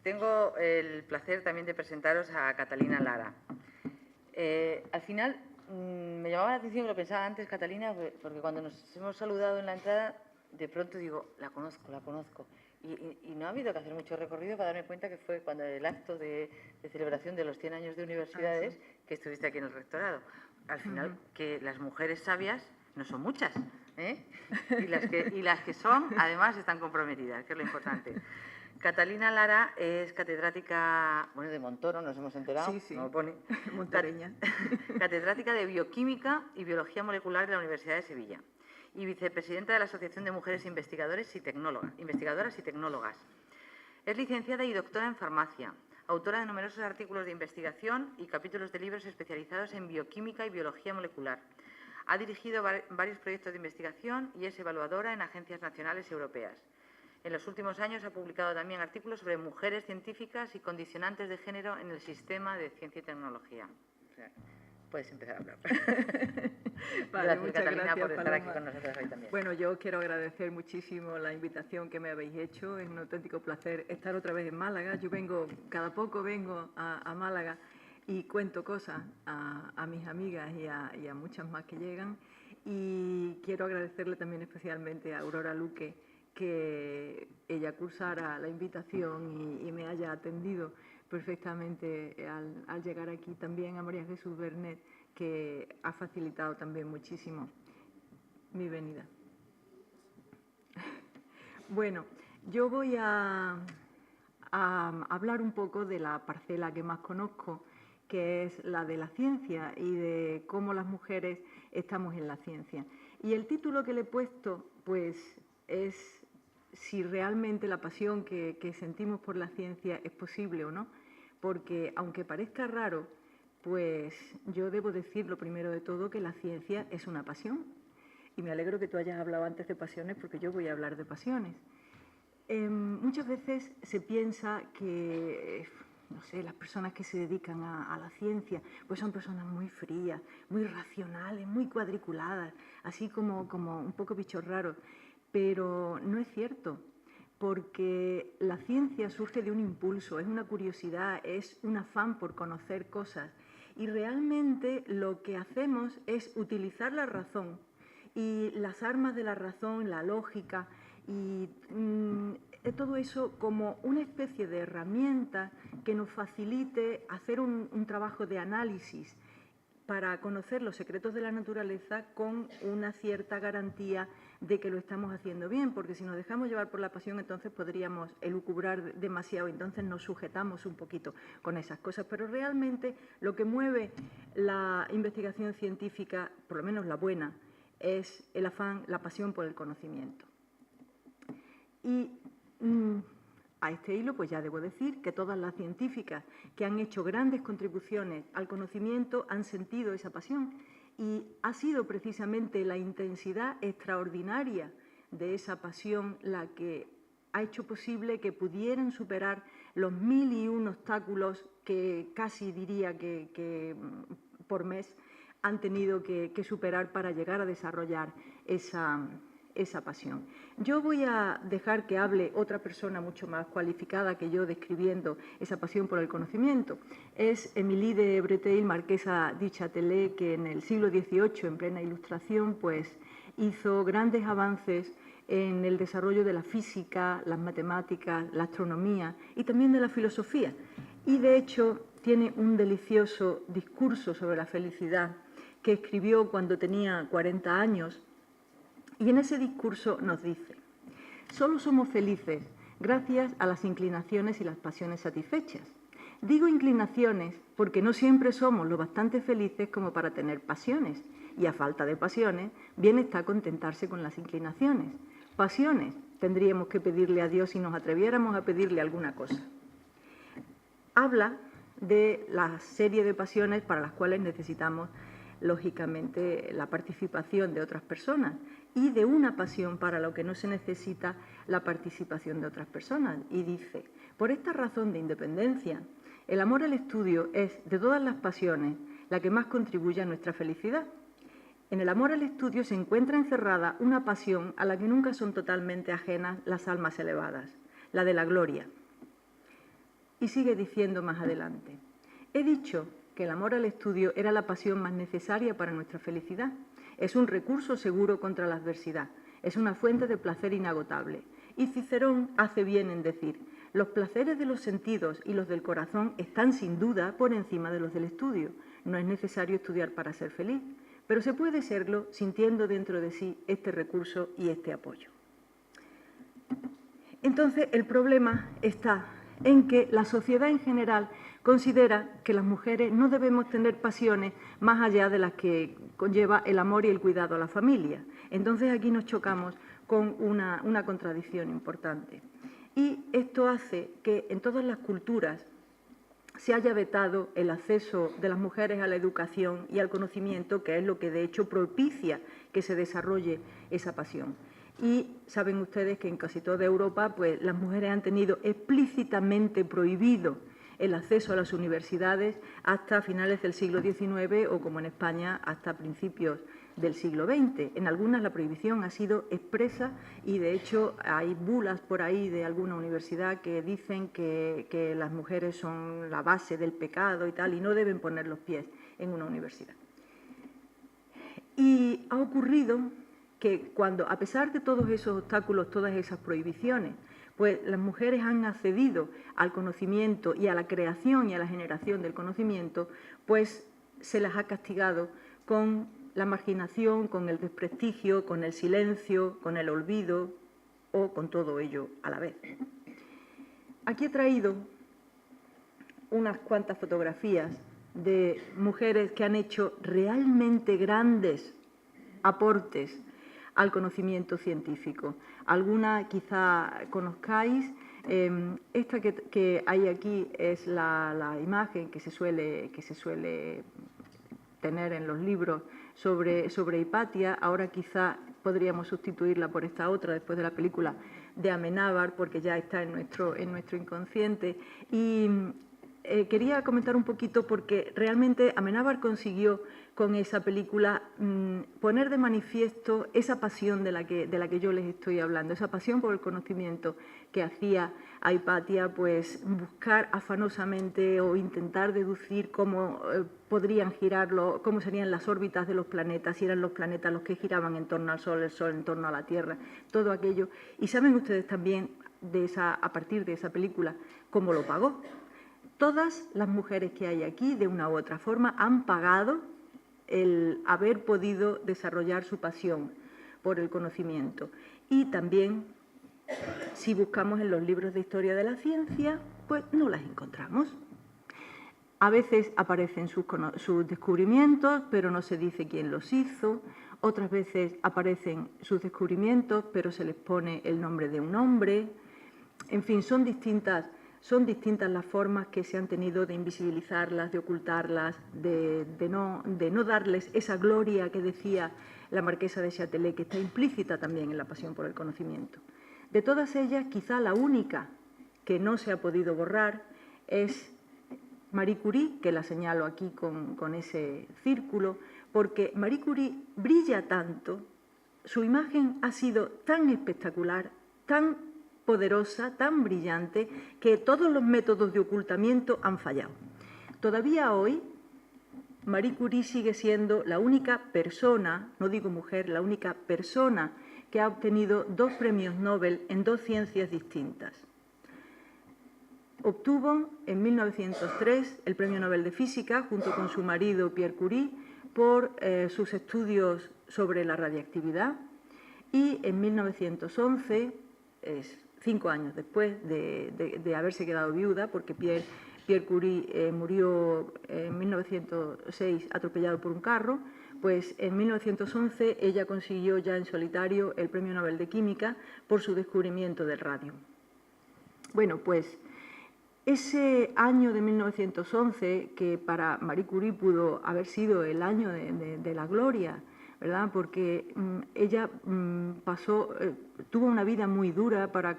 tengo el placer también de presentaros a Catalina Lara. Al final, me llamaba la atención, lo pensaba antes, Catalina, porque cuando nos hemos saludado en la entrada, de pronto digo, la conozco. Y no ha habido que hacer mucho recorrido para darme cuenta que fue cuando el acto de celebración de los 100 años de universidades que estuviste aquí en el rectorado. Al final, que las mujeres sabias no son muchas, ¿eh? Y las que son, además, están comprometidas, que es lo importante. Catalina Lara es catedrática, bueno, de Montoro, nos hemos enterado, Sí, sí, no lo pone. montareña. Catedrática de Bioquímica y Biología Molecular de la Universidad de Sevilla y vicepresidenta de la Asociación de Mujeres Investigadoras y Tecnólogas. Es licenciada y doctora en farmacia, autora de numerosos artículos de investigación y capítulos de libros especializados en bioquímica y biología molecular. Ha dirigido varios proyectos de investigación y es evaluadora en agencias nacionales y europeas. En los últimos años ha publicado también artículos sobre mujeres científicas y condicionantes de género en el sistema de ciencia y tecnología. O sea, puedes empezar a hablar. Vale, Gracias, Catalina, por estar aquí con nosotros hoy también. Bueno, yo quiero agradecer muchísimo la invitación que me habéis hecho. Es un auténtico placer estar otra vez en Málaga. Yo cada poco vengo a Málaga y cuento cosas a mis amigas y a muchas más que llegan. Y quiero agradecerle también especialmente a Aurora Luque que ella cursara la invitación y me haya atendido perfectamente al llegar aquí. También a María Jesús Bernet, que ha facilitado también muchísimo mi venida. Bueno, yo voy a hablar un poco de la parcela que más conozco, que es la de la ciencia y de cómo las mujeres estamos en la ciencia. Y el título que le he puesto, pues, es si realmente la pasión que sentimos por la ciencia es posible o no, porque aunque parezca raro, pues yo debo decir lo primero de todo que la ciencia es una pasión. Y me alegro que tú hayas hablado antes de pasiones porque yo voy a hablar de pasiones. Muchas veces se piensa que, no sé, las personas que se dedican a la ciencia, pues son personas muy frías, muy racionales, muy cuadriculadas, así como un poco bichos raros. Pero no es cierto, porque la ciencia surge de un impulso, es una curiosidad, es un afán por conocer cosas. Y realmente lo que hacemos es utilizar la razón y las armas de la razón, la lógica y todo eso como una especie de herramienta que nos facilite hacer un trabajo de análisis para conocer los secretos de la naturaleza con una cierta garantía de que lo estamos haciendo bien, porque si nos dejamos llevar por la pasión, entonces podríamos elucubrar demasiado, entonces nos sujetamos un poquito con esas cosas. Pero realmente lo que mueve la investigación científica, por lo menos la buena, es el afán, la pasión por el conocimiento. Y a este hilo, pues ya debo decir que todas las científicas que han hecho grandes contribuciones al conocimiento han sentido esa pasión y ha sido precisamente la intensidad extraordinaria de esa pasión la que ha hecho posible que pudieran superar los 1001 obstáculos que casi diría que por mes han tenido que superar para llegar a desarrollar esa pasión. Yo voy a dejar que hable otra persona mucho más cualificada que yo describiendo esa pasión por el conocimiento. Es Émilie de Breteil, marquesa du Châtelet, que en el siglo XVIII, en plena Ilustración, pues hizo grandes avances en el desarrollo de la física, las matemáticas, la astronomía y también de la filosofía. Y, de hecho, tiene un delicioso discurso sobre la felicidad que escribió cuando tenía 40 años. Y en ese discurso nos dice: solo somos felices gracias a las inclinaciones y las pasiones satisfechas. Digo inclinaciones porque no siempre somos lo bastante felices como para tener pasiones, y a falta de pasiones, bien está contentarse con las inclinaciones. Pasiones tendríamos que pedirle a Dios si nos atreviéramos a pedirle alguna cosa. Habla de la serie de pasiones para las cuales necesitamos, lógicamente, la participación de otras personas y de una pasión para lo que no se necesita la participación de otras personas. Y dice: por esta razón de independencia, el amor al estudio es, de todas las pasiones, la que más contribuye a nuestra felicidad. En el amor al estudio se encuentra encerrada una pasión a la que nunca son totalmente ajenas las almas elevadas, la de la gloria. Y sigue diciendo más adelante: he dicho que el amor al estudio era la pasión más necesaria para nuestra felicidad. Es un recurso seguro contra la adversidad. Es una fuente de placer inagotable. Y Cicerón hace bien en decir: los placeres de los sentidos y los del corazón están sin duda por encima de los del estudio. No es necesario estudiar para ser feliz, pero se puede serlo sintiendo dentro de sí este recurso y este apoyo. Entonces, el problema está en que la sociedad en general considera que las mujeres no debemos tener pasiones más allá de las que conlleva el amor y el cuidado a la familia. Entonces, aquí nos chocamos con una contradicción importante. Y esto hace que en todas las culturas se haya vetado el acceso de las mujeres a la educación y al conocimiento, que es lo que de hecho propicia que se desarrolle esa pasión. Y saben ustedes que en casi toda Europa pues, las mujeres han tenido explícitamente prohibido el acceso a las universidades hasta finales del siglo XIX o, como en España, hasta principios del siglo XX. En algunas la prohibición ha sido expresa y, de hecho, hay bulas por ahí de alguna universidad que dicen que las mujeres son la base del pecado y tal, y no deben poner los pies en una universidad. Y ha ocurrido que cuando, a pesar de todos esos obstáculos, todas esas prohibiciones, pues las mujeres han accedido al conocimiento y a la creación y a la generación del conocimiento, pues se las ha castigado con la marginación, con el desprestigio, con el silencio, con el olvido o con todo ello a la vez. Aquí he traído unas cuantas fotografías de mujeres que han hecho realmente grandes aportes al conocimiento científico. Alguna quizá conozcáis. Esta que hay aquí es la imagen que se suele tener en los libros sobre Hipatia. Ahora quizá podríamos sustituirla por esta otra después de la película de Amenábar, porque ya está en nuestro inconsciente. Y quería comentar un poquito porque realmente Amenábar consiguió con esa película poner de manifiesto esa pasión de la que yo les estoy hablando, esa pasión por el conocimiento que hacía a Hipatia pues buscar afanosamente o intentar deducir cómo podrían girarlo, cómo serían las órbitas de los planetas, si eran los planetas los que giraban en torno al Sol, el Sol en torno a la Tierra, todo aquello. Y saben ustedes también a partir de esa película cómo lo pagó. Todas las mujeres que hay aquí, de una u otra forma, han pagado el haber podido desarrollar su pasión por el conocimiento. Y también, si buscamos en los libros de historia de la ciencia, pues no las encontramos. A veces aparecen sus descubrimientos, pero no se dice quién los hizo. Otras veces aparecen sus descubrimientos, pero se les pone el nombre de un hombre. En fin, son distintas las formas que se han tenido de invisibilizarlas, de ocultarlas, de no darles esa gloria que decía la marquesa de Châtelet, que está implícita también en la pasión por el conocimiento. De todas ellas, quizá la única que no se ha podido borrar es Marie Curie, que la señalo aquí con ese círculo, porque Marie Curie brilla tanto, su imagen ha sido tan espectacular, tan poderosa, tan brillante, que todos los métodos de ocultamiento han fallado. Todavía hoy, Marie Curie sigue siendo la única persona, no digo mujer, la única persona que ha obtenido 2 premios Nobel en 2 ciencias distintas. Obtuvo en 1903 el Premio Nobel de Física junto con su marido Pierre Curie por sus estudios sobre la radiactividad, y en 1911, 5 años después de haberse quedado viuda, porque Pierre Curie murió en 1906 atropellado por un carro, pues en 1911 ella consiguió ya en solitario el Premio Nobel de Química por su descubrimiento del radio. Bueno, pues ese año de 1911, que para Marie Curie pudo haber sido el año de la gloria, ¿verdad? Porque ella tuvo una vida muy dura para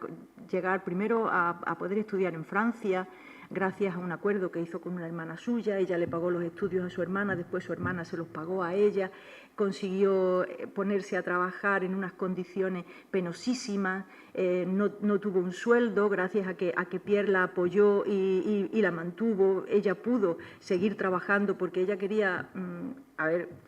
llegar primero a poder estudiar en Francia, gracias a un acuerdo que hizo con una hermana suya. Ella le pagó los estudios a su hermana, después su hermana se los pagó a ella, consiguió ponerse a trabajar en unas condiciones penosísimas, no tuvo un sueldo, gracias a que Pierre la apoyó y la mantuvo. Ella pudo seguir trabajando porque ella quería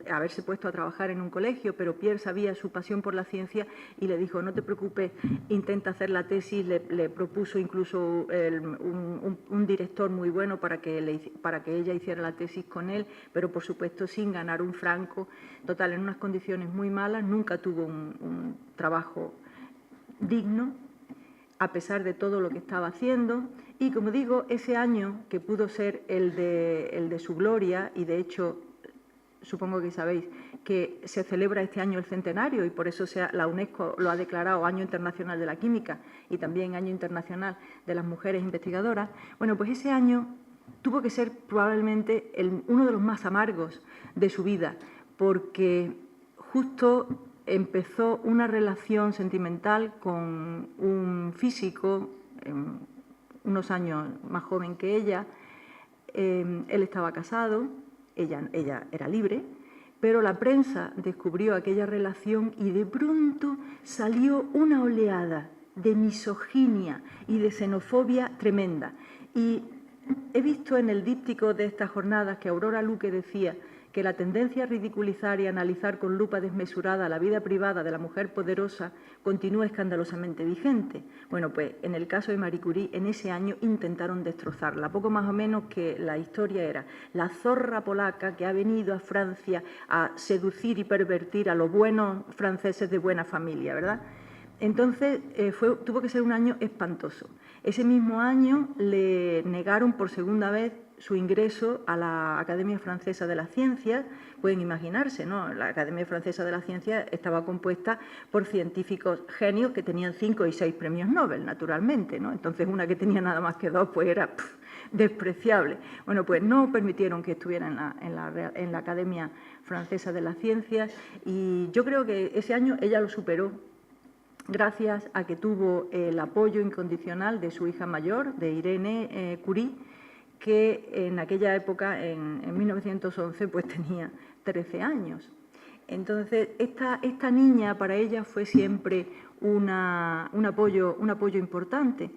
haberse puesto a trabajar en un colegio, pero Pierre sabía su pasión por la ciencia y le dijo: no te preocupes, intenta hacer la tesis. Le propuso incluso un director muy bueno para que ella hiciera la tesis con él, pero por supuesto sin ganar un franco. Total, en unas condiciones muy malas, nunca tuvo un trabajo digno, a pesar de todo lo que estaba haciendo. Y, como digo, ese año, que pudo ser el de su gloria, y de hecho supongo que sabéis que se celebra este año el centenario y por eso la UNESCO lo ha declarado Año Internacional de la Química y también Año Internacional de las Mujeres Investigadoras. Bueno, pues ese año tuvo que ser probablemente uno de los más amargos de su vida, porque justo empezó una relación sentimental con un físico, unos años más joven que ella. Él estaba casado, ella era libre, pero la prensa descubrió aquella relación y de pronto salió una oleada de misoginia y de xenofobia tremenda. Y he visto en el díptico de estas jornadas que Aurora Luque decía que la tendencia a ridiculizar y analizar con lupa desmesurada la vida privada de la mujer poderosa continúa escandalosamente vigente. Bueno, pues en el caso de Marie Curie, en ese año intentaron destrozarla. Poco más o menos que la historia era la zorra polaca que ha venido a Francia a seducir y pervertir a los buenos franceses de buena familia, ¿verdad? Entonces, tuvo que ser un año espantoso. Ese mismo año le negaron por segunda vez su ingreso a la Academia Francesa de las Ciencias. Pueden imaginarse, ¿no? La Academia Francesa de las Ciencias estaba compuesta por científicos genios que tenían 5 y 6 premios Nobel, naturalmente, ¿no? Entonces, una que tenía nada más que 2, pues era despreciable. Bueno, pues no permitieron que estuviera en la Academia Francesa de las Ciencias y yo creo que ese año ella lo superó gracias a que tuvo el apoyo incondicional de su hija mayor, de Irene Curie, que en aquella época, en 1911, pues tenía 13 años. Entonces, esta niña para ella fue siempre un apoyo importante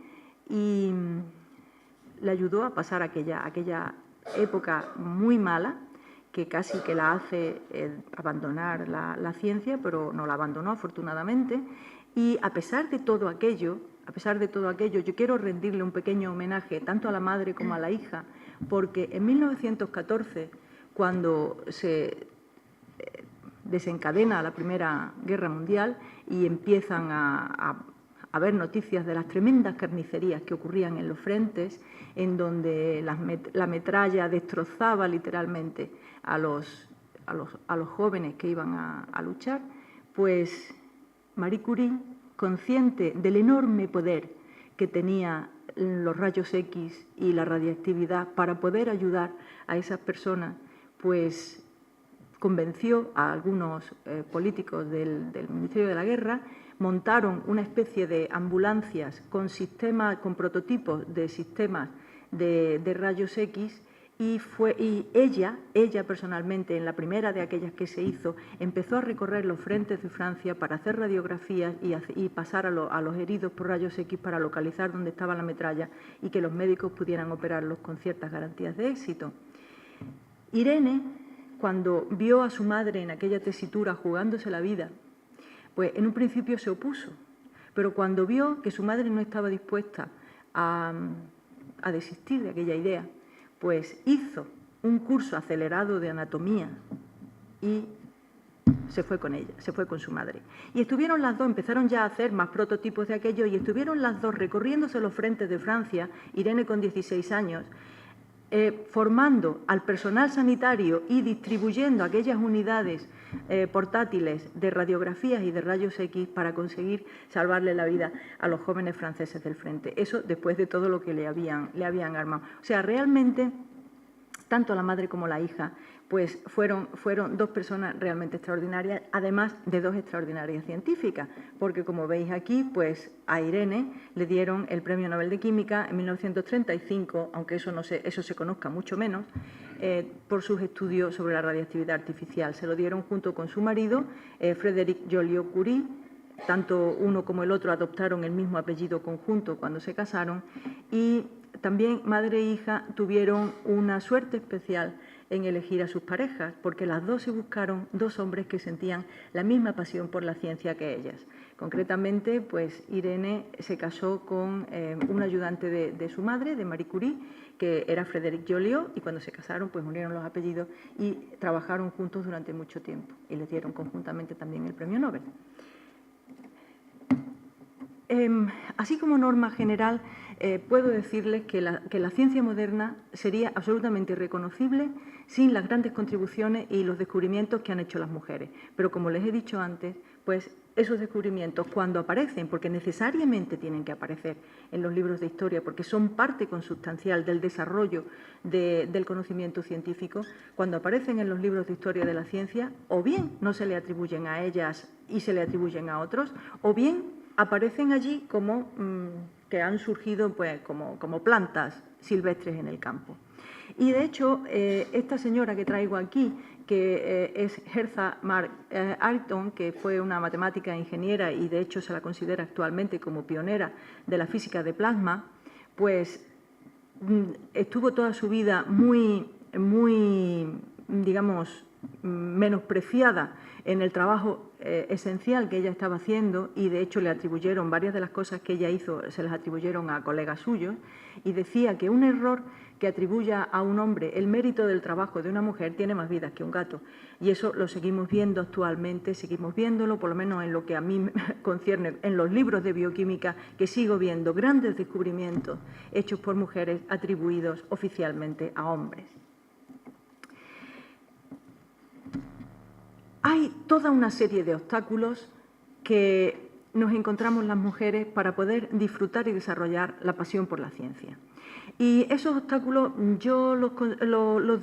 y le ayudó a pasar aquella época muy mala, que casi que la hace abandonar la ciencia, pero no la abandonó, afortunadamente. Y a pesar de todo aquello, yo quiero rendirle un pequeño homenaje tanto a la madre como a la hija, porque en 1914, cuando se desencadena la Primera Guerra Mundial y empiezan a haber noticias de las tremendas carnicerías que ocurrían en los frentes, en donde la metralla destrozaba literalmente a los jóvenes que iban a luchar, pues Marie Curie, consciente del enorme poder que tenía los rayos X y la radiactividad para poder ayudar a esas personas, pues convenció a algunos políticos del Ministerio de la Guerra, montaron una especie de ambulancias con prototipos de sistemas de rayos X y ella personalmente, en la primera de aquellas que se hizo, empezó a recorrer los frentes de Francia para hacer radiografías y pasar a los heridos por rayos X para localizar dónde estaba la metralla y que los médicos pudieran operarlos con ciertas garantías de éxito. Irene, cuando vio a su madre en aquella tesitura jugándose la vida, pues en un principio se opuso, pero cuando vio que su madre no estaba dispuesta a desistir de aquella idea, pues hizo un curso acelerado de anatomía y se fue con ella, se fue con su madre. Y estuvieron las dos, empezaron ya a hacer más prototipos de aquello y estuvieron las dos recorriéndose los frentes de Francia, Irene con 16 años, formando al personal sanitario y distribuyendo aquellas unidades portátiles de radiografías y de rayos X para conseguir salvarle la vida a los jóvenes franceses del frente. Eso después de todo lo que le habían armado. O sea, realmente, tanto la madre como la hija, pues fueron dos personas realmente extraordinarias, además de dos extraordinarias científicas, porque como veis aquí, pues a Irene le dieron el Premio Nobel de Química en 1935, aunque eso se conozca mucho menos, por sus estudios sobre la radiactividad artificial. Se lo dieron junto con su marido, Frédéric Joliot-Curie, tanto uno como el otro adoptaron el mismo apellido conjunto cuando se casaron, y también madre e hija tuvieron una suerte especial en elegir a sus parejas, porque las dos se buscaron dos hombres que sentían la misma pasión por la ciencia que ellas. Concretamente, pues Irene se casó con un ayudante de su madre, de Marie Curie, que era Frédéric Joliot, y cuando se casaron, pues unieron los apellidos y trabajaron juntos durante mucho tiempo, y les dieron conjuntamente también el premio Nobel. Así como norma general, puedo decirles que la ciencia moderna sería absolutamente irreconocible sin las grandes contribuciones y los descubrimientos que han hecho las mujeres. Pero como les he dicho antes, pues esos descubrimientos, cuando aparecen, porque necesariamente tienen que aparecer en los libros de historia, porque son parte consustancial del desarrollo del conocimiento científico, cuando aparecen en los libros de historia de la ciencia, o bien no se le atribuyen a ellas y se le atribuyen a otros, o bien aparecen allí como que han surgido pues, como plantas silvestres en el campo. Y de hecho, esta señora que traigo aquí, que es Hertha Mark-Ayrton, que fue una matemática e ingeniera y de hecho se la considera actualmente como pionera de la física de plasma, pues estuvo toda su vida muy, digamos, menospreciada en el trabajo esencial que ella estaba haciendo, y de hecho le atribuyeron varias de las cosas que ella hizo, se las atribuyeron a colegas suyos, y decía que un error que atribuya a un hombre el mérito del trabajo de una mujer tiene más vidas que un gato. Y eso lo seguimos viendo actualmente, seguimos viéndolo, por lo menos en lo que a mí me concierne, en los libros de bioquímica, que sigo viendo grandes descubrimientos hechos por mujeres atribuidos oficialmente a hombres. Hay toda una serie de obstáculos que nos encontramos las mujeres para poder disfrutar y desarrollar la pasión por la ciencia. Y esos obstáculos yo los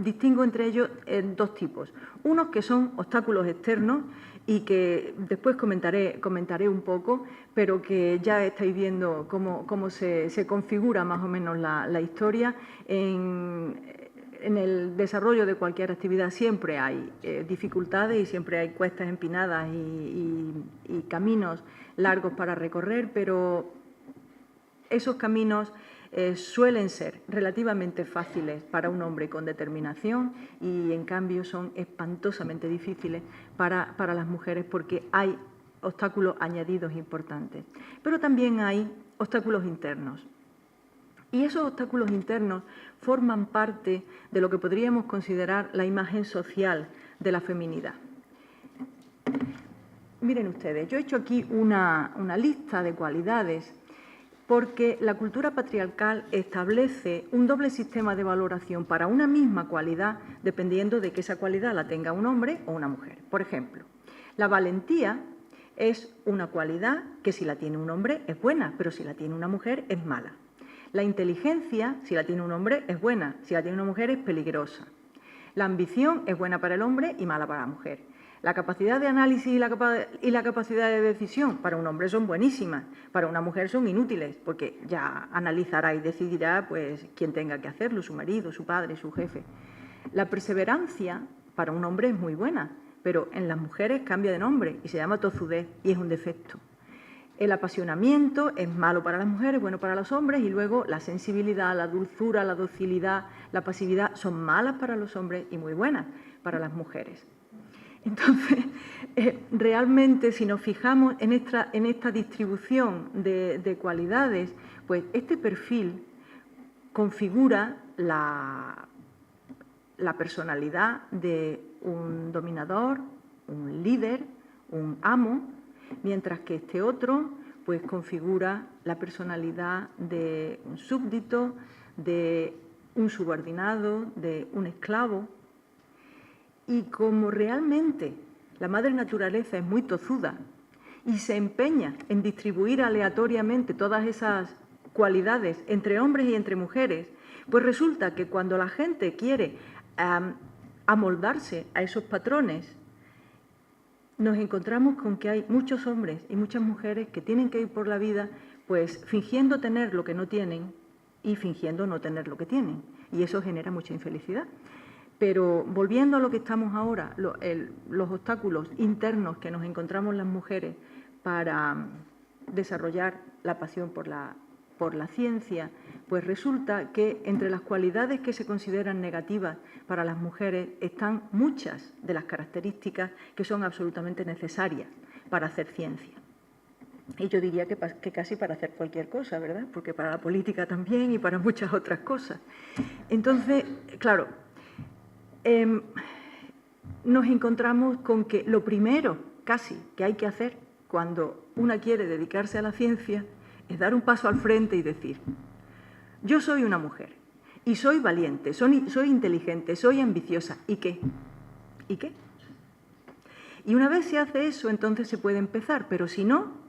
distingo entre ellos en dos tipos. Unos que son obstáculos externos y que después comentaré un poco, pero que ya estáis viendo cómo se configura más o menos la historia. En el desarrollo de cualquier actividad siempre hay dificultades y siempre hay cuestas empinadas y caminos largos para recorrer, pero esos caminos suelen ser relativamente fáciles para un hombre con determinación y, en cambio, son espantosamente difíciles para las mujeres porque hay obstáculos añadidos importantes. Pero también hay obstáculos internos. Y esos obstáculos internos forman parte de lo que podríamos considerar la imagen social de la feminidad. Miren ustedes, yo he hecho aquí una lista de cualidades porque la cultura patriarcal establece un doble sistema de valoración para una misma cualidad dependiendo de que esa cualidad la tenga un hombre o una mujer. Por ejemplo, la valentía es una cualidad que si la tiene un hombre es buena, pero si la tiene una mujer es mala. La inteligencia, si la tiene un hombre, es buena, si la tiene una mujer es peligrosa. La ambición es buena para el hombre y mala para la mujer. La capacidad de análisis y la capacidad de decisión para un hombre son buenísimas, para una mujer son inútiles, porque ya analizará y decidirá pues, quién tenga que hacerlo, su marido, su padre, su jefe. La perseverancia para un hombre es muy buena, pero en las mujeres cambia de nombre y se llama tozudez y es un defecto. El apasionamiento es malo para las mujeres, bueno para los hombres, y luego la sensibilidad, la dulzura, la docilidad, la pasividad son malas para los hombres y muy buenas para las mujeres. Entonces, realmente si nos fijamos en esta distribución de cualidades, pues este perfil configura la personalidad de un dominador, un líder, un amo, mientras que este otro pues configura la personalidad de un súbdito, de un subordinado, de un esclavo. Y como realmente la madre naturaleza es muy tozuda y se empeña en distribuir aleatoriamente todas esas cualidades entre hombres y entre mujeres, pues resulta que cuando la gente quiere amoldarse a esos patrones, nos encontramos con que hay muchos hombres y muchas mujeres que tienen que ir por la vida pues fingiendo tener lo que no tienen y fingiendo no tener lo que tienen. Y eso genera mucha infelicidad. Pero volviendo a lo que estamos ahora, los obstáculos internos que nos encontramos las mujeres para desarrollar la pasión por la ciencia, pues resulta que entre las cualidades que se consideran negativas para las mujeres están muchas de las características que son absolutamente necesarias para hacer ciencia. Y yo diría que casi para hacer cualquier cosa, ¿verdad? Porque para la política también y para muchas otras cosas. Entonces, claro, nos encontramos con que lo primero casi que hay que hacer cuando una quiere dedicarse a la ciencia es dar un paso al frente y decir: yo soy una mujer y soy valiente, soy inteligente, soy ambiciosa. ¿Y qué? ¿Y qué? Y una vez se hace eso, entonces se puede empezar, pero si no,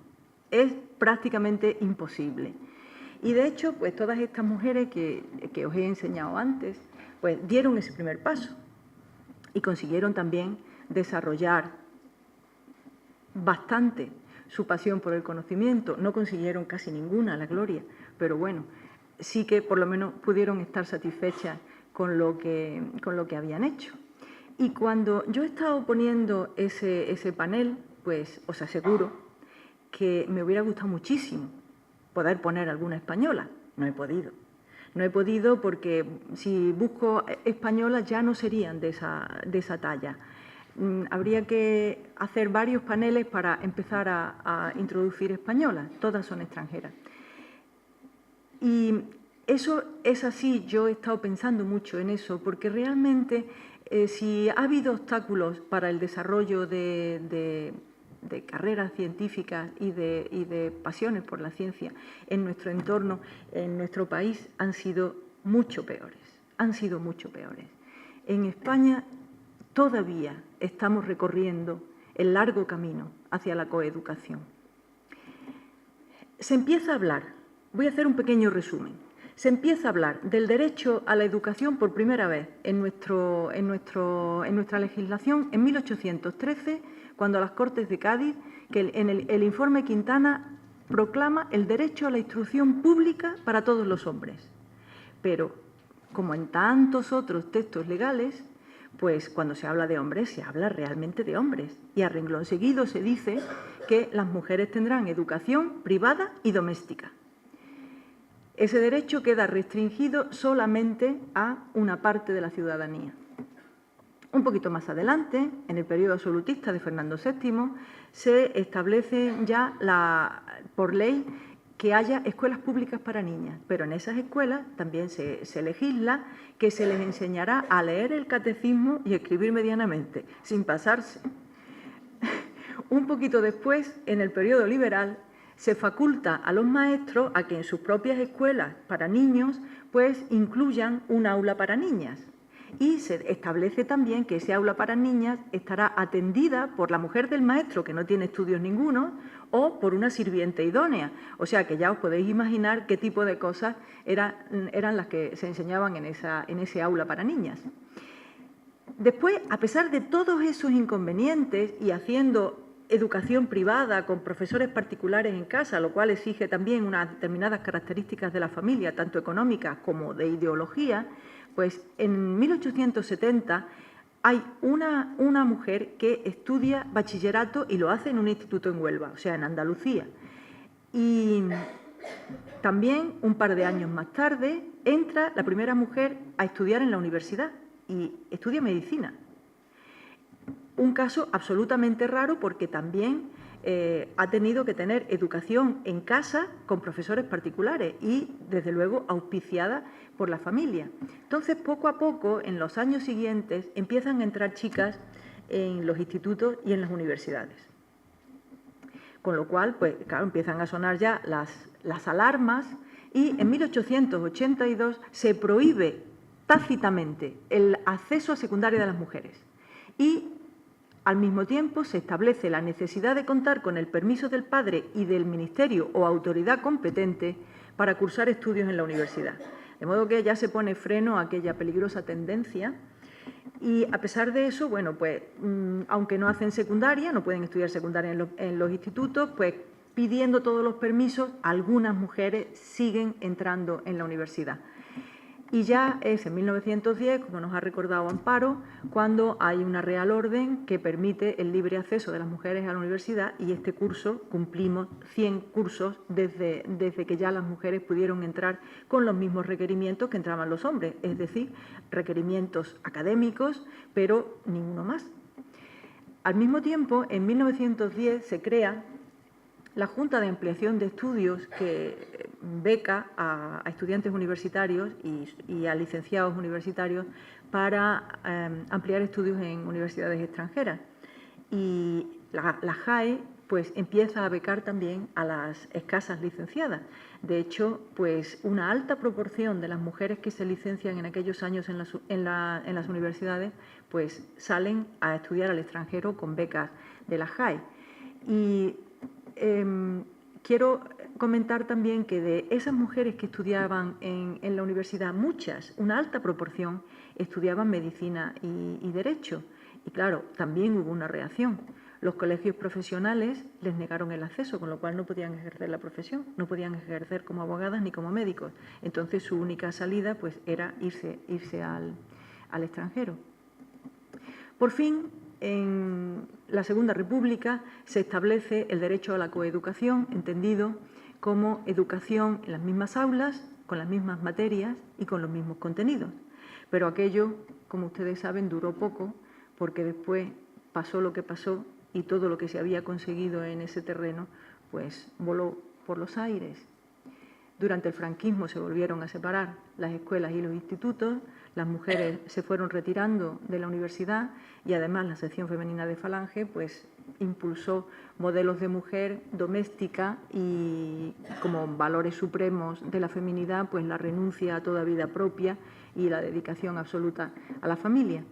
es prácticamente imposible. Y de hecho, pues todas estas mujeres que os he enseñado antes, pues dieron ese primer paso y consiguieron también desarrollar bastante su pasión por el conocimiento. No consiguieron casi ninguna la gloria, pero bueno, sí que por lo menos pudieron estar satisfechas con lo que habían hecho. Y cuando yo he estado poniendo ese panel, pues os aseguro que me hubiera gustado muchísimo poder poner alguna española. No he podido. No he podido porque si busco españolas ya no serían de esa talla. Habría que hacer varios paneles para empezar a introducir españolas. Todas son extranjeras. Y eso es así. Yo he estado pensando mucho en eso porque realmente si ha habido obstáculos para el desarrollo de carreras científicas y de pasiones por la ciencia en nuestro entorno, en nuestro país, han sido mucho peores. Han sido mucho peores. En España todavía estamos recorriendo el largo camino hacia la coeducación. Se empieza a hablar, voy a hacer un pequeño resumen, se empieza a hablar del derecho a la educación por primera vez en nuestra legislación en 1813, cuando las Cortes de Cádiz, que en el informe Quintana proclama el derecho a la instrucción pública para todos los hombres. Pero, como en tantos otros textos legales, pues cuando se habla de hombres, se habla realmente de hombres. Y a renglón seguido se dice que las mujeres tendrán educación privada y doméstica. Ese derecho queda restringido solamente a una parte de la ciudadanía. Un poquito más adelante, en el periodo absolutista de Fernando VII, se establece ya por ley que haya escuelas públicas para niñas, pero en esas escuelas también se legisla que se les enseñará a leer el catecismo y escribir medianamente, sin pasarse. Un poquito después, en el periodo liberal, se faculta a los maestros a que en sus propias escuelas para niños pues incluyan un aula para niñas. Y se establece también que ese aula para niñas estará atendida por la mujer del maestro, que no tiene estudios ninguno, o por una sirviente idónea. O sea que ya os podéis imaginar qué tipo de cosas eran las que se enseñaban en ese aula para niñas. Después, a pesar de todos esos inconvenientes y haciendo educación privada con profesores particulares en casa, lo cual exige también unas determinadas características de la familia, tanto económicas como de ideología, pues en 1870 hay una mujer que estudia bachillerato y lo hace en un instituto en Huelva, o sea, en Andalucía. Y también, un par de años más tarde, entra la primera mujer a estudiar en la universidad y estudia medicina. Un caso absolutamente raro porque también ha tenido que tener educación en casa con profesores particulares y, desde luego, auspiciada por la familia. Entonces, poco a poco, en los años siguientes, empiezan a entrar chicas en los institutos y en las universidades. Con lo cual, pues claro, empiezan a sonar ya las alarmas y en 1882 se prohíbe tácitamente el acceso a secundaria de las mujeres. Y al mismo tiempo, se establece la necesidad de contar con el permiso del padre y del ministerio o autoridad competente para cursar estudios en la universidad. De modo que ya se pone freno a aquella peligrosa tendencia y, a pesar de eso, bueno, pues aunque no hacen secundaria, no pueden estudiar secundaria en los institutos, pues pidiendo todos los permisos, algunas mujeres siguen entrando en la universidad. Y ya es en 1910, como nos ha recordado Amparo, cuando hay una Real Orden que permite el libre acceso de las mujeres a la universidad, y este curso cumplimos 100 cursos desde que ya las mujeres pudieron entrar con los mismos requerimientos que entraban los hombres, es decir, requerimientos académicos, pero ninguno más. Al mismo tiempo, en 1910 se crea la Junta de Ampliación de Estudios, que beca a estudiantes universitarios y a licenciados universitarios para ampliar estudios en universidades extranjeras. Y la JAE pues empieza a becar también a las escasas licenciadas. De hecho, pues una alta proporción de las mujeres que se licencian en aquellos años en las universidades pues salen a estudiar al extranjero con becas de la JAE. Y quiero comentar también que de esas mujeres que estudiaban en la universidad, muchas, una alta proporción, estudiaban medicina y derecho. Y claro, también hubo una reacción. Los colegios profesionales les negaron el acceso, con lo cual no podían ejercer la profesión, no podían ejercer como abogadas ni como médicos. Entonces su única salida pues era irse al extranjero. Por fin, en la Segunda República se establece el derecho a la coeducación, entendido como educación en las mismas aulas, con las mismas materias y con los mismos contenidos. Pero aquello, como ustedes saben, duró poco, porque después pasó lo que pasó y todo lo que se había conseguido en ese terreno pues voló por los aires. Durante el franquismo se volvieron a separar las escuelas y los institutos, las mujeres se fueron retirando de la universidad y además la sección femenina de Falange pues impulsó modelos de mujer doméstica y como valores supremos de la feminidad pues la renuncia a toda vida propia y la dedicación absoluta a la familia.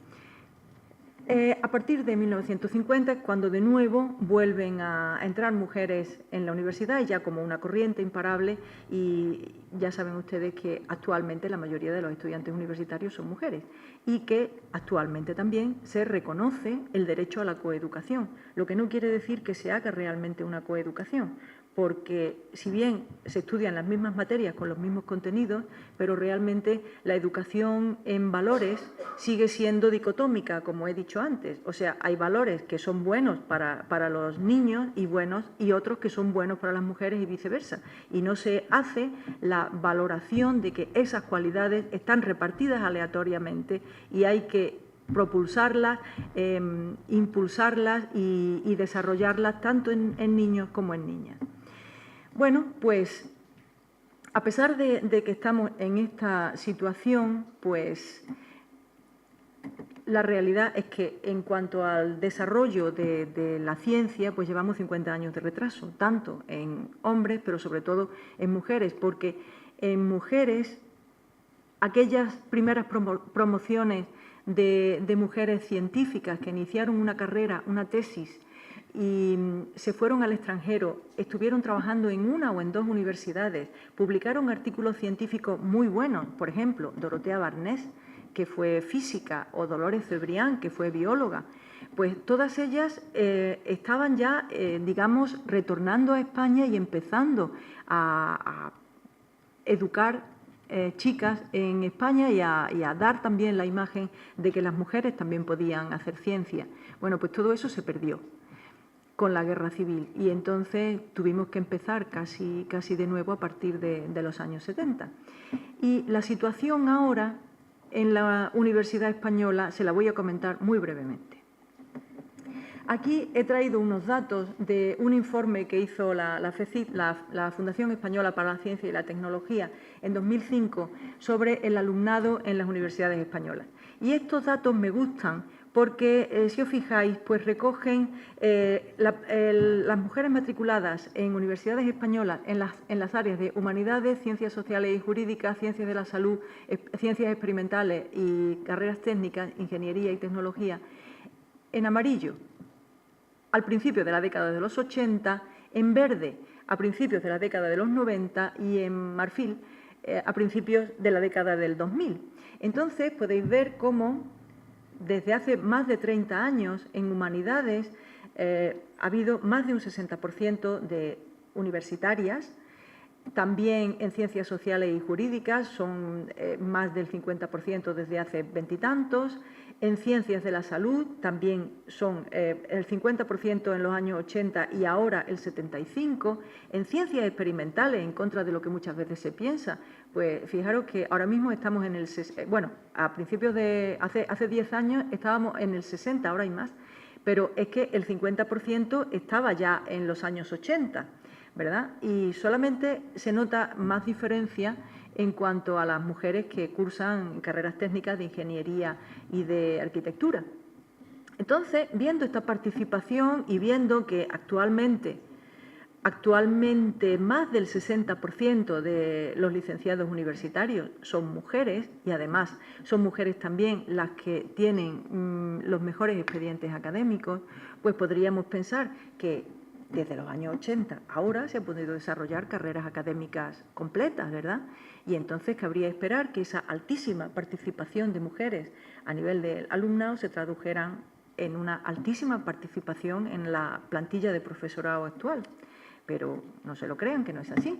A partir de 1950 es cuando de nuevo vuelven a entrar mujeres en la universidad, ya como una corriente imparable, y ya saben ustedes que actualmente la mayoría de los estudiantes universitarios son mujeres y que actualmente también se reconoce el derecho a la coeducación, lo que no quiere decir que se haga realmente una coeducación, porque si bien se estudian las mismas materias con los mismos contenidos, pero realmente la educación en valores sigue siendo dicotómica, como he dicho antes. O sea, hay valores que son buenos para los niños y otros que son buenos para las mujeres y viceversa. Y no se hace la valoración de que esas cualidades están repartidas aleatoriamente y hay que propulsarlas, impulsarlas y desarrollarlas tanto en niños como en niñas. Bueno, pues a pesar de que estamos en esta situación, pues la realidad es que en cuanto al desarrollo de la ciencia, pues llevamos 50 años de retraso, tanto en hombres, pero sobre todo en mujeres, porque en mujeres aquellas primeras promociones de mujeres científicas que iniciaron una carrera, una tesis, y se fueron al extranjero, estuvieron trabajando en una o en dos universidades, publicaron artículos científicos muy buenos, por ejemplo, Dorotea Barnés, que fue física, o Dolores Cebrián, que fue bióloga, pues todas ellas estaban ya, digamos, retornando a España y empezando a educar chicas en España y a dar también la imagen de que las mujeres también podían hacer ciencia. Bueno, pues todo eso se perdió con la guerra civil y entonces tuvimos que empezar casi de nuevo a partir de los años 70. Y la situación ahora en la Universidad Española se la voy a comentar muy brevemente. Aquí he traído unos datos de un informe que hizo la FECIT, la Fundación Española para la Ciencia y la Tecnología, en 2005 sobre el alumnado en las universidades españolas. Y estos datos me gustan porque, si os fijáis, pues recogen las mujeres matriculadas en universidades españolas en las áreas de humanidades, ciencias sociales y jurídicas, ciencias de la salud, ciencias experimentales y carreras técnicas, ingeniería y tecnología, en amarillo al principio de la década de los 80, en verde a principios de la década de los 90 y en marfil a principios de la década del 2000. Entonces podéis ver cómo desde hace más de 30 años en humanidades ha habido más de un 60% de universitarias También en ciencias sociales y jurídicas son más del 50% desde hace veintitantos. En ciencias de la salud también son el 50% en los años 80 y ahora el 75%. En ciencias experimentales, en contra de lo que muchas veces se piensa, pues fijaros que ahora mismo estamos en el... Bueno, a principios de... Hace 10 años estábamos en el 60, ahora hay más, pero es que el 50% estaba ya en los años 80, ¿verdad? Y solamente se nota más diferencia en cuanto a las mujeres que cursan carreras técnicas de ingeniería y de arquitectura. Entonces, viendo esta participación y viendo que actualmente más del 60% de los licenciados universitarios son mujeres y además son mujeres también las que tienen los mejores expedientes académicos, pues podríamos pensar que desde los años 80 ahora se han podido desarrollar carreras académicas completas, ¿verdad? Y entonces cabría esperar que esa altísima participación de mujeres a nivel del alumnado se tradujeran en una altísima participación en la plantilla de profesorado actual. Pero no se lo crean, que no es así.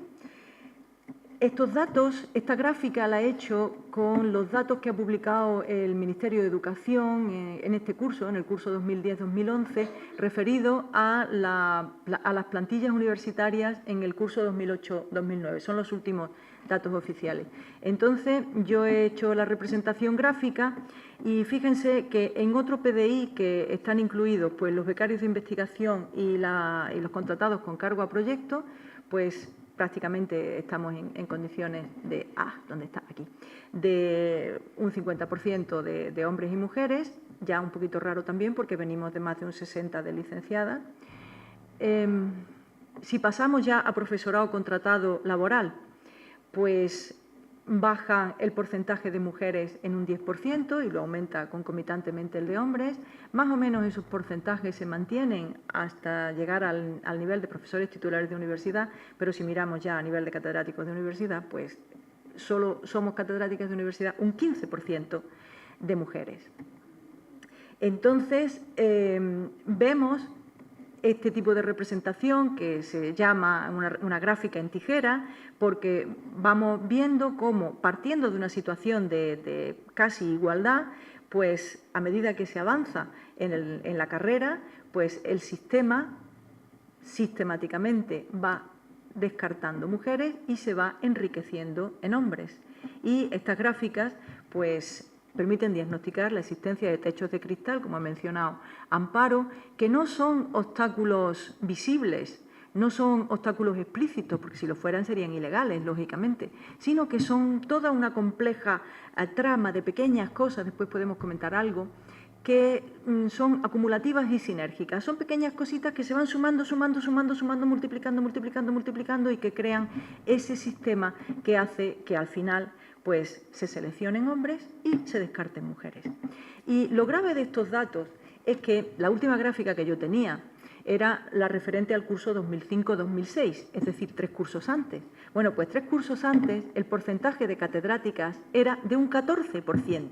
Estos datos, esta gráfica la he hecho con los datos que ha publicado el Ministerio de Educación en este curso, en el curso 2010-2011, referido a las plantillas universitarias en el curso 2008-2009. Son los últimos datos oficiales. Entonces, yo he hecho la representación gráfica y fíjense que en otro PDI que están incluidos pues, los becarios de investigación y los contratados con cargo a proyecto, pues prácticamente estamos en condiciones de, ¿dónde está? Aquí, de un 50% de hombres y mujeres, ya un poquito raro también porque venimos de más de un 60% de licenciadas. Si pasamos ya a profesorado contratado laboral, pues baja el porcentaje de mujeres en un 10% y lo aumenta concomitantemente el de hombres. Más o menos esos porcentajes se mantienen hasta llegar al nivel de profesores titulares de universidad, pero si miramos ya a nivel de catedráticos de universidad, pues solo somos catedráticas de universidad un 15% de mujeres. Entonces, vemos este tipo de representación que se llama una gráfica en tijera, porque vamos viendo cómo, partiendo de una situación de casi igualdad, pues a medida que se avanza en la carrera, pues el sistema sistemáticamente va descartando mujeres y se va enriqueciendo en hombres. Y estas gráficas, pues permiten diagnosticar la existencia de techos de cristal, como ha mencionado Amparo, que no son obstáculos visibles, no son obstáculos explícitos, porque si lo fueran serían ilegales, lógicamente, sino que son toda una compleja trama de pequeñas cosas, después podemos comentar algo, que son acumulativas y sinérgicas. Son pequeñas cositas que se van sumando, multiplicando y que crean ese sistema que hace que al final pues se seleccionen hombres y se descarten mujeres. Y lo grave de estos datos es que la última gráfica que yo tenía era la referente al curso 2005-2006, es decir, 3 cursos antes. Bueno, pues 3 cursos antes el porcentaje de catedráticas era de un 14%,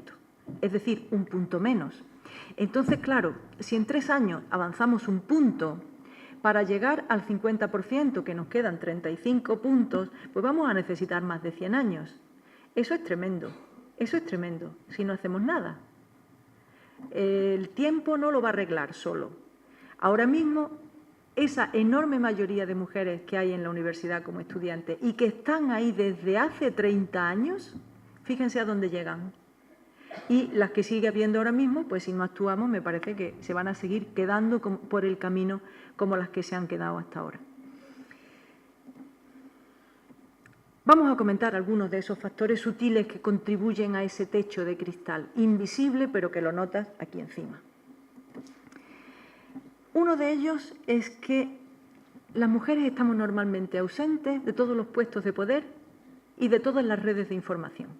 es decir, un punto menos. Entonces, claro, si en 3 años avanzamos un punto para llegar al 50%, que nos quedan 35 puntos, pues vamos a necesitar más de 100 años. Eso es tremendo si no hacemos nada. El tiempo no lo va a arreglar solo. Ahora mismo, esa enorme mayoría de mujeres que hay en la universidad como estudiantes y que están ahí desde hace 30 años, fíjense a dónde llegan. Y las que sigue habiendo ahora mismo, pues si no actuamos, me parece que se van a seguir quedando por el camino como las que se han quedado hasta ahora. Vamos a comentar algunos de esos factores sutiles que contribuyen a ese techo de cristal, invisible, pero que lo notas aquí encima. Uno de ellos es que las mujeres estamos normalmente ausentes de todos los puestos de poder y de todas las redes de información.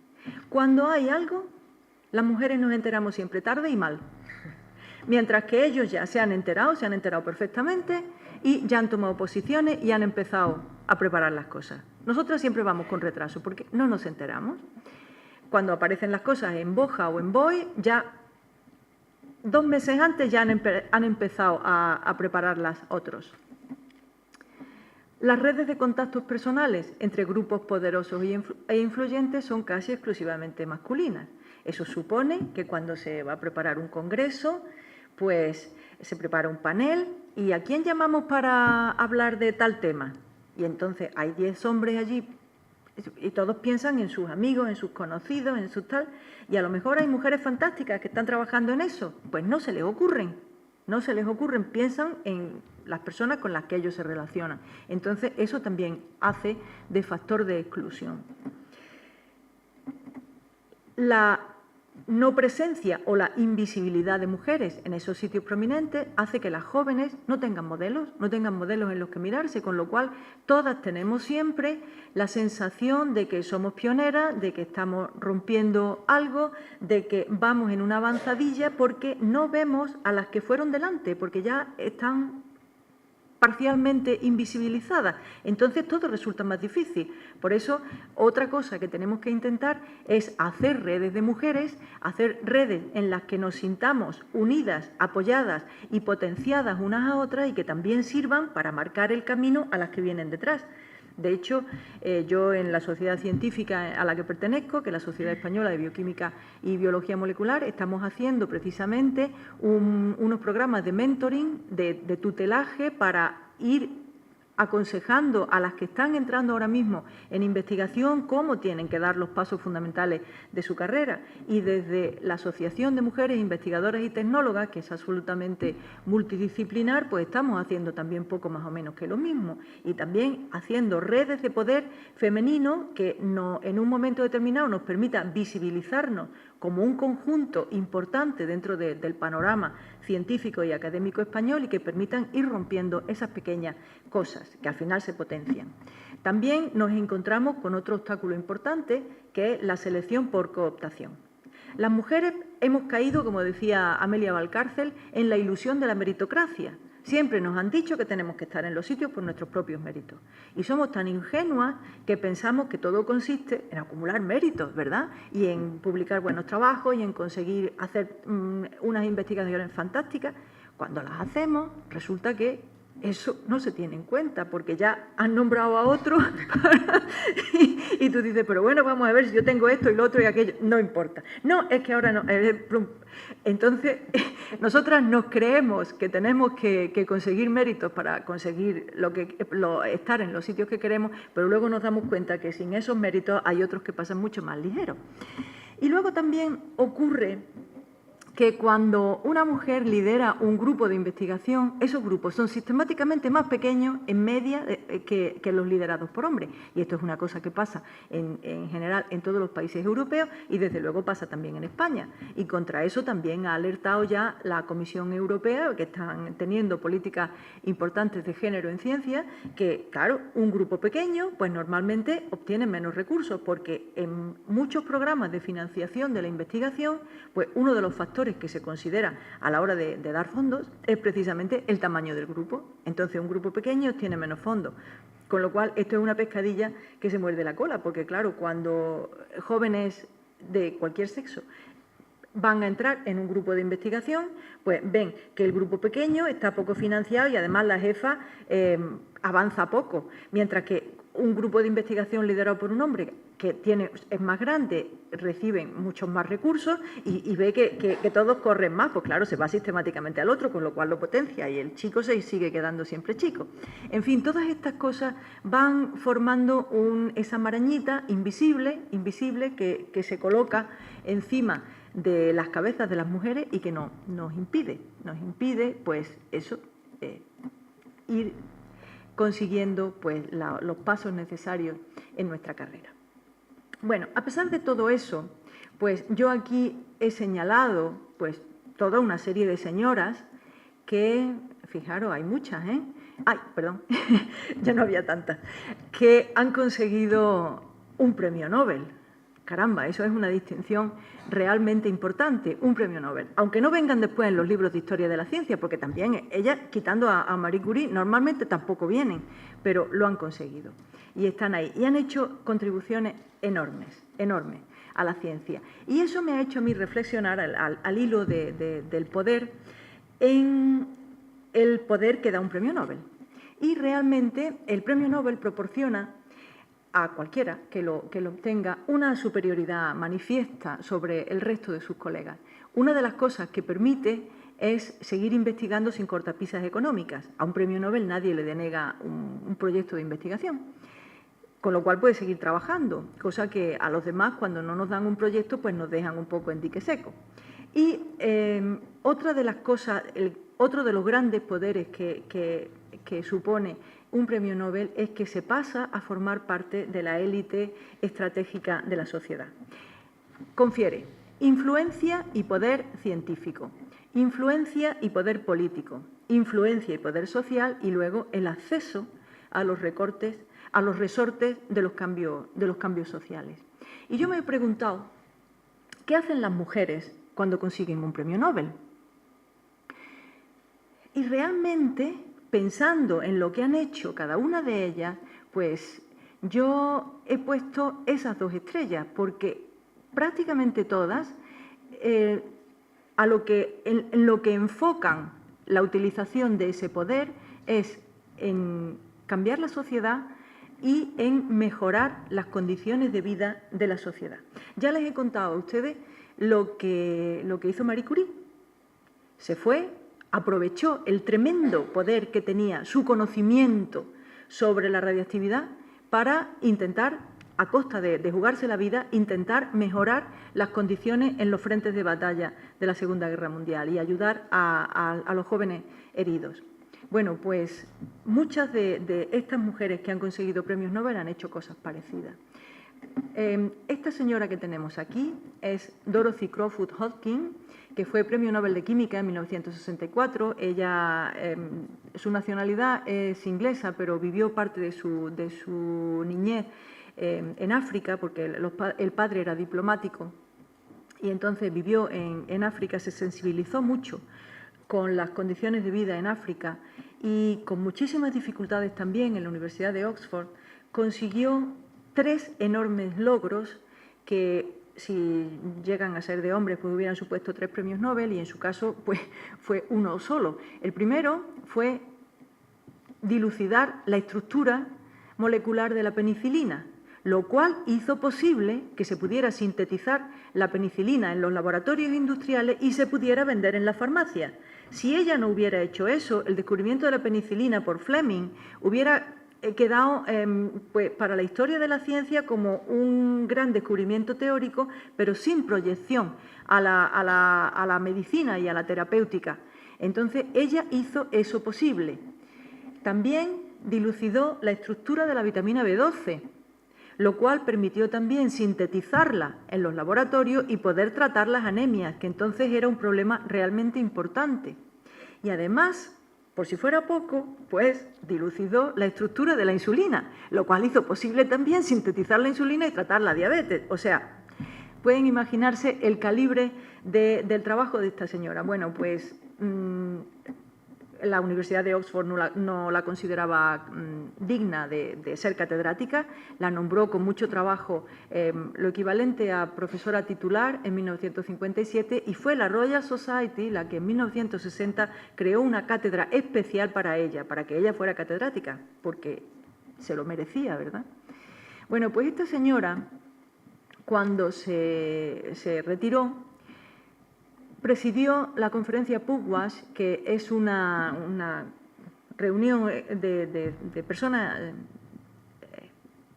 Cuando hay algo, las mujeres nos enteramos siempre tarde y mal, mientras que ellos ya se han enterado perfectamente y ya han tomado posiciones y han empezado a preparar las cosas. Nosotras siempre vamos con retraso porque no nos enteramos. Cuando aparecen las cosas en Boja o en BOE, ya 2 meses antes ya han empezado a prepararlas otros. Las redes de contactos personales entre grupos poderosos e influyentes son casi exclusivamente masculinas. Eso supone que cuando se va a preparar un congreso, pues se prepara un panel y ¿a quién llamamos para hablar de tal tema? Y entonces hay 10 hombres allí y todos piensan en sus amigos, en sus conocidos, en sus tal, y a lo mejor hay mujeres fantásticas que están trabajando en eso, pues no se les ocurren, piensan en las personas con las que ellos se relacionan. Entonces, eso también hace de factor de exclusión. La no presencia o la invisibilidad de mujeres en esos sitios prominentes hace que las jóvenes no tengan modelos en los que mirarse, con lo cual todas tenemos siempre la sensación de que somos pioneras, de que estamos rompiendo algo, de que vamos en una avanzadilla porque no vemos a las que fueron delante, porque ya están parcialmente invisibilizadas. Entonces todo resulta más difícil. Por eso, otra cosa que tenemos que intentar es hacer redes de mujeres, hacer redes en las que nos sintamos unidas, apoyadas y potenciadas unas a otras y que también sirvan para marcar el camino a las que vienen detrás. De hecho, yo en la sociedad científica a la que pertenezco, que es la Sociedad Española de Bioquímica y Biología Molecular, estamos haciendo precisamente unos programas de mentoring, de tutelaje para ir aconsejando a las que están entrando ahora mismo en investigación cómo tienen que dar los pasos fundamentales de su carrera. Y desde la Asociación de Mujeres Investigadoras y Tecnólogas, que es absolutamente multidisciplinar, pues estamos haciendo también poco más o menos que lo mismo. Y también haciendo redes de poder femenino que en un momento determinado nos permita visibilizarnos como un conjunto importante dentro del panorama científico y académico español y que permitan ir rompiendo esas pequeñas cosas que al final se potencian. También nos encontramos con otro obstáculo importante, que es la selección por cooptación. Las mujeres hemos caído, como decía Amelia Valcárcel, en la ilusión de la meritocracia. Siempre nos han dicho que tenemos que estar en los sitios por nuestros propios méritos. Y somos tan ingenuas que pensamos que todo consiste en acumular méritos, ¿verdad? Y en publicar buenos trabajos y en conseguir hacer unas investigaciones fantásticas. Cuando las hacemos, resulta que eso no se tiene en cuenta porque ya han nombrado a otro y tú dices, pero bueno, vamos a ver si yo tengo esto y lo otro y aquello. No importa. No, es que ahora no. Entonces, nosotras nos creemos que tenemos que conseguir méritos para conseguir estar en los sitios que queremos, pero luego nos damos cuenta que sin esos méritos hay otros que pasan mucho más ligeros. Y luego también ocurre que cuando una mujer lidera un grupo de investigación, esos grupos son sistemáticamente más pequeños en media que los liderados por hombres. Y esto es una cosa que pasa en general en todos los países europeos y desde luego pasa también en España. Y contra eso también ha alertado ya la Comisión Europea, que están teniendo políticas importantes de género en ciencia, que claro, un grupo pequeño pues normalmente obtiene menos recursos porque en muchos programas de financiación de la investigación, pues uno de los factores que se considera a la hora de dar fondos es precisamente el tamaño del grupo. Entonces, un grupo pequeño tiene menos fondos. Con lo cual, esto es una pescadilla que se muerde la cola, porque claro, cuando jóvenes de cualquier sexo van a entrar en un grupo de investigación, pues ven que el grupo pequeño está poco financiado y además la jefa avanza poco, mientras que un grupo de investigación liderado por un hombre que es más grande, reciben muchos más recursos y ve que todos corren más, pues claro, se va sistemáticamente al otro, con lo cual lo potencia y el chico se sigue quedando siempre chico. En fin, todas estas cosas van formando esa marañita invisible que se coloca encima de las cabezas de las mujeres y que nos impide pues eso, ir consiguiendo pues los pasos necesarios en nuestra carrera. Bueno, a pesar de todo eso, pues yo aquí he señalado pues toda una serie de señoras que, fijaros, hay muchas, ay, perdón, ya no había tantas, que han conseguido un premio Nobel. Caramba, eso es una distinción realmente importante, un premio Nobel. Aunque no vengan después en los libros de historia de la ciencia, porque también ellas, quitando a Marie Curie, normalmente tampoco vienen, pero lo han conseguido. Y están ahí. Y han hecho contribuciones enormes a la ciencia. Y eso me ha hecho a mí reflexionar al hilo del poder, en el poder que da un premio Nobel. Y realmente el Premio Nobel proporciona a cualquiera que lo obtenga una superioridad manifiesta sobre el resto de sus colegas. Una de las cosas que permite es seguir investigando sin cortapisas económicas. A un premio Nobel nadie le denega un proyecto de investigación, con lo cual puede seguir trabajando, cosa que a los demás, cuando no nos dan un proyecto, pues nos dejan un poco en dique seco. Y otra de las cosas, otro de los grandes poderes que supone un premio Nobel es que se pasa a formar parte de la élite estratégica de la sociedad. Confiere influencia y poder científico, influencia y poder político, influencia y poder social y luego el acceso a los resortes de los cambios sociales. Y yo me he preguntado, ¿qué hacen las mujeres cuando consiguen un premio Nobel? Y realmente, pensando en lo que han hecho cada una de ellas, pues yo he puesto esas 2 estrellas, porque prácticamente todas, en lo que enfocan la utilización de ese poder es en cambiar la sociedad y en mejorar las condiciones de vida de la sociedad. Ya les he contado a ustedes lo que hizo Marie Curie. Se fue, aprovechó el tremendo poder que tenía su conocimiento sobre la radiactividad para intentar, a costa de jugarse la vida, intentar mejorar las condiciones en los frentes de batalla de la Segunda Guerra Mundial y ayudar a los jóvenes heridos. Bueno, pues muchas de estas mujeres que han conseguido premios Nobel han hecho cosas parecidas. Esta señora que tenemos aquí es Dorothy Crowfoot Hodgkin, que fue Premio Nobel de Química en 1964. Ella, su nacionalidad es inglesa, pero vivió parte de su niñez en África, porque el padre era diplomático y entonces vivió en África, se sensibilizó mucho con las condiciones de vida en África y con muchísimas dificultades también en la Universidad de Oxford, consiguió 3 enormes logros que, si llegan a ser de hombres, pues hubieran supuesto 3 premios Nobel y en su caso pues fue uno solo. El primero fue dilucidar la estructura molecular de la penicilina, lo cual hizo posible que se pudiera sintetizar la penicilina en los laboratorios industriales y se pudiera vender en la farmacia. Si ella no hubiera hecho eso, el descubrimiento de la penicilina por Fleming hubiera quedado pues, para la historia de la ciencia como un gran descubrimiento teórico, pero sin proyección a la medicina y a la terapéutica. Entonces, ella hizo eso posible. También dilucidó la estructura de la vitamina B12, lo cual permitió también sintetizarla en los laboratorios y poder tratar las anemias, que entonces era un problema realmente importante. Y además, por si fuera poco, pues dilucidó la estructura de la insulina, lo cual hizo posible también sintetizar la insulina y tratar la diabetes. O sea, pueden imaginarse el calibre del trabajo de esta señora. Bueno, pues la Universidad de Oxford no la consideraba digna de ser catedrática, la nombró con mucho trabajo lo equivalente a profesora titular en 1957 y fue la Royal Society la que en 1960 creó una cátedra especial para ella, para que ella fuera catedrática, porque se lo merecía, ¿verdad? Bueno, pues esta señora, cuando se retiró, presidió la conferencia Pugwash, que es una reunión de personas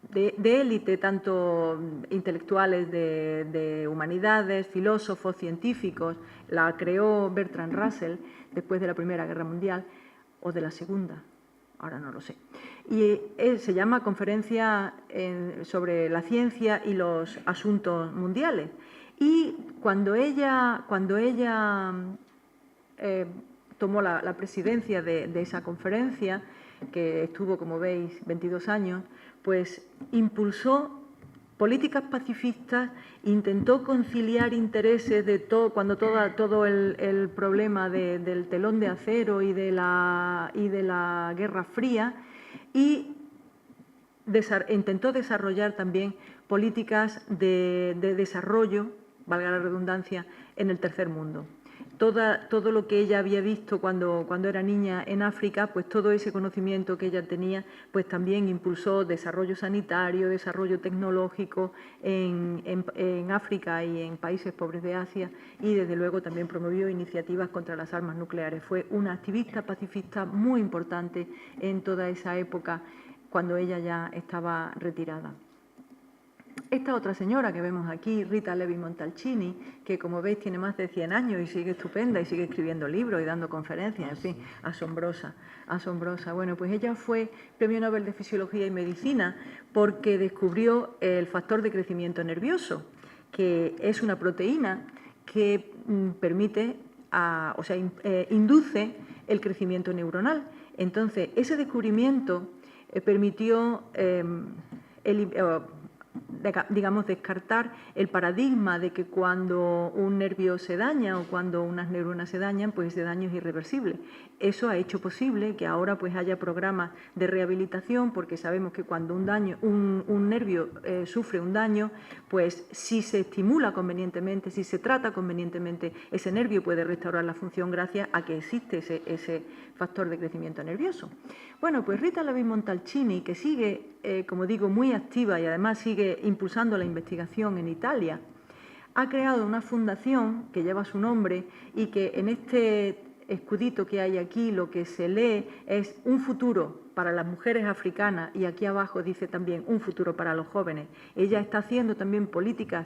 de élite, tanto intelectuales de humanidades, filósofos, científicos. La creó Bertrand Russell después de la Primera Guerra Mundial, o de la Segunda, ahora no lo sé. Y se llama Conferencia sobre la Ciencia y los Asuntos Mundiales. Y cuando ella tomó la presidencia de esa conferencia, que estuvo, como veis, 22 años, pues impulsó políticas pacifistas, intentó conciliar intereses de todo el problema del telón de acero y de la Guerra Fría, y intentó desarrollar también políticas de desarrollo, valga la redundancia, en el tercer mundo. todo lo que ella había visto cuando era niña en África, pues todo ese conocimiento que ella tenía, pues también impulsó desarrollo sanitario, desarrollo tecnológico en África y en países pobres de Asia, y desde luego también promovió iniciativas contra las armas nucleares. Fue una activista pacifista muy importante en toda esa época, cuando ella ya estaba retirada. Esta otra señora que vemos aquí, Rita Levi-Montalcini, que como veis tiene más de 100 años y sigue estupenda y sigue escribiendo libros y dando conferencias, en fin, asombrosa, asombrosa. Bueno, pues ella fue Premio Nobel de Fisiología y Medicina porque descubrió el factor de crecimiento nervioso, que es una proteína que permite, induce el crecimiento neuronal. Entonces, ese descubrimiento permitió digamos, descartar el paradigma de que cuando un nervio se daña o cuando unas neuronas se dañan, pues ese daño es irreversible. Eso ha hecho posible que ahora pues haya programas de rehabilitación, porque sabemos que cuando un nervio sufre un daño, pues si se estimula convenientemente, si se trata convenientemente, ese nervio puede restaurar la función gracias a que existe ese factor de crecimiento nervioso. Bueno, pues Rita Levi-Montalcini, que sigue, como digo, muy activa y además sigue impulsando la investigación en Italia, ha creado una fundación que lleva su nombre y que en este escudito que hay aquí lo que se lee es un futuro para las mujeres africanas, y aquí abajo dice también un futuro para los jóvenes. Ella está haciendo también políticas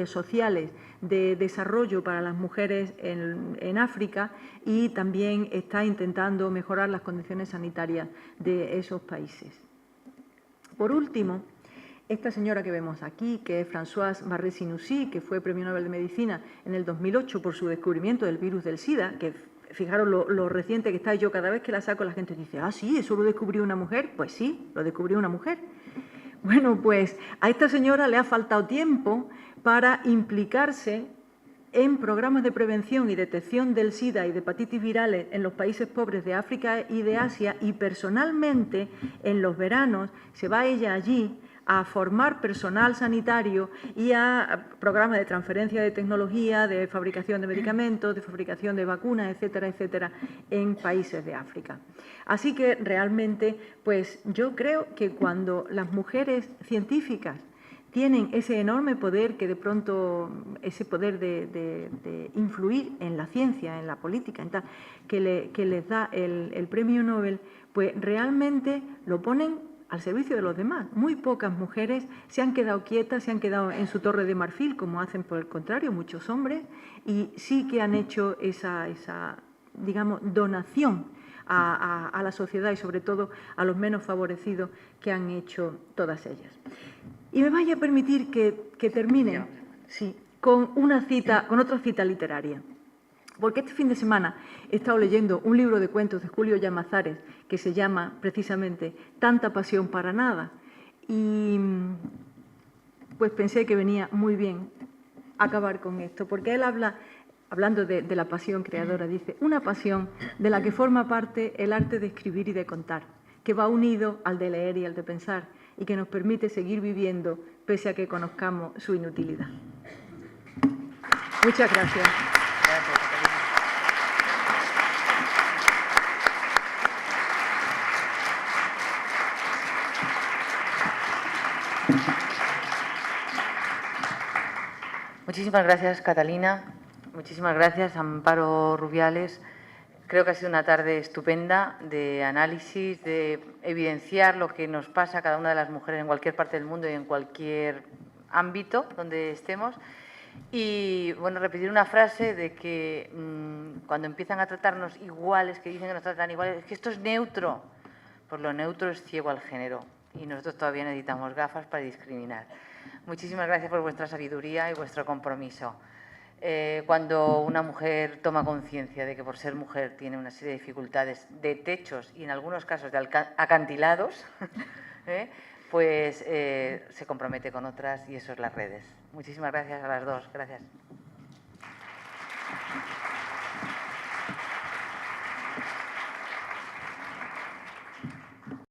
sociales de desarrollo para las mujeres en África, y también está intentando mejorar las condiciones sanitarias de esos países. Por último, esta señora que vemos aquí, que es Françoise Barré-Sinoussi, que fue Premio Nobel de Medicina en el 2008 por su descubrimiento del virus del SIDA, que fijaros lo reciente que está. Yo cada vez que la saco la gente dice, ah, sí, ¿eso lo descubrió una mujer? Pues sí, lo descubrió una mujer. Bueno, pues a esta señora le ha faltado tiempo para implicarse en programas de prevención y detección del SIDA y de hepatitis virales en los países pobres de África y de Asia, y personalmente en los veranos se va ella allí a formar personal sanitario y a programas de transferencia de tecnología, de fabricación de medicamentos, de fabricación de vacunas, etcétera, etcétera, en países de África. Así que realmente, pues yo creo que cuando las mujeres científicas tienen ese enorme poder, que de pronto, ese poder de influir en la ciencia, en la política, en tal, que les da el premio Nobel, pues realmente lo ponen al servicio de los demás. Muy pocas mujeres se han quedado quietas, se han quedado en su torre de marfil, como hacen por el contrario muchos hombres, y sí que han hecho esa digamos, donación a la sociedad y sobre todo a los menos favorecidos que han hecho todas ellas. Y me vaya a permitir que termine con otra cita literaria. Porque este fin de semana he estado leyendo un libro de cuentos de Julio Llamazares que se llama precisamente Tanta pasión para nada. Y pues pensé que venía muy bien acabar con esto, porque él hablando de la pasión creadora, dice, una pasión de la que forma parte el arte de escribir y de contar, que va unido al de leer y al de pensar, y que nos permite seguir viviendo pese a que conozcamos su inutilidad. Muchas gracias. Muchísimas gracias, Catalina. Muchísimas gracias, Amparo Rubiales. Creo que ha sido una tarde estupenda de análisis, de evidenciar lo que nos pasa a cada una de las mujeres en cualquier parte del mundo y en cualquier ámbito donde estemos. Y, bueno, repetir una frase de que cuando empiezan a tratarnos iguales, que dicen que nos tratan iguales, es que esto es neutro. Pues lo neutro es ciego al género y nosotros todavía necesitamos gafas para discriminar. Muchísimas gracias por vuestra sabiduría y vuestro compromiso. Cuando una mujer toma conciencia de que por ser mujer tiene una serie de dificultades, de techos y en algunos casos de acantilados, pues se compromete con otras, y eso es las redes. Muchísimas gracias a las dos. Gracias.